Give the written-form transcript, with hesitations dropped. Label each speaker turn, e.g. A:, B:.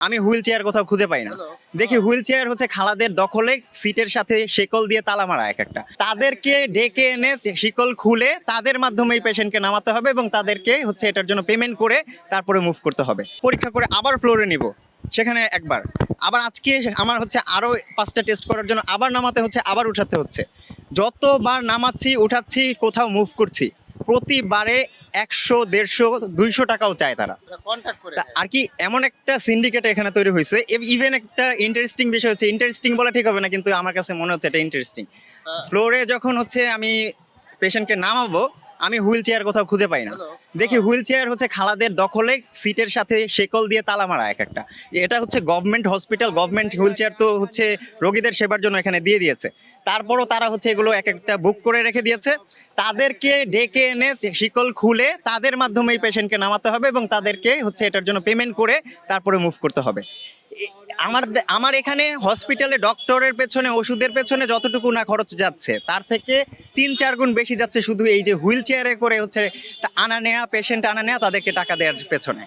A: আমি wheel chair কোথাও খুঁজে পাই না। দেখি হুইল চেয়ার হচ্ছে খালাদের দখলে, সিটের সাথে শিকল দিয়ে তালা মারা এক একটা। তাদেরকে ডেকে এনে শিকল খুলে তাদের মাধ্যমে এই পেশেন্টকে নামাতে হবে এবং তাদেরকে হচ্ছে এটার জন্য পেমেন্ট করে তারপরে মুভ করতে হবে। পরীক্ষা করে আবার ফ্লোরে নিব, সেখানে একবার আবার আজকে আমার হচ্ছে আরও 5টা টেস্ট করার জন্য আবার নামাতে হচ্ছে, আবার উঠাতে হচ্ছে। যতবার নামাচ্ছি উঠাচ্ছি কোথাও মুভ করছি, প্রতিবারে 100, 150, 200 টাকাও চায় তারা। আর কি এমন একটা সিন্ডিকেট এখানে তৈরি হয়েছে। ইভেন একটা ইন্টারেস্টিং বিষয় হচ্ছে, ইন্টারেস্টিং বলা ঠিক হবে না কিন্তু আমার কাছে মনে হচ্ছে এটা ইন্টারেস্টিং। ফ্লোরে যখন হচ্ছে আমি পেশেন্টকে নামাবো, আমি হুইল চেয়ার কোথাও খুঁজে পাই না। দেখি হুইল চেয়ার হচ্ছে খালাদের দখলে, সিটের সাথে শিকল দিয়ে তালা মারা এক একটা। এটা হচ্ছে government hospital, government wheel chair তো হচ্ছে রোগীদের সেবার জন্য এখানে দিয়ে দিয়েছে। তারপরও তারা হচ্ছে এগুলো এক একটা বুক করে রেখে দিয়েছে। তাদেরকে ডেকে এনে শিকল খুলে তাদের মাধ্যমে এই পেশেন্টকে নামাতে হবে এবং তাদেরকে হচ্ছে এটার জন্য পেমেন্ট করে তারপরে মুভ করতে হবে। আমার আমার এখানে হসপিটালে ডক্টরের পেছনে, ওষুধের পেছনে যতটুকু না খরচ যাচ্ছে তার থেকে 3-4 গুণ বেশি যাচ্ছে শুধু এই যে হুইল চেয়ারে করে হচ্ছে আনা নেয়া, পেশেন্ট আনা নেয়া, তাদেরকে টাকা দেওয়ার পেছনে।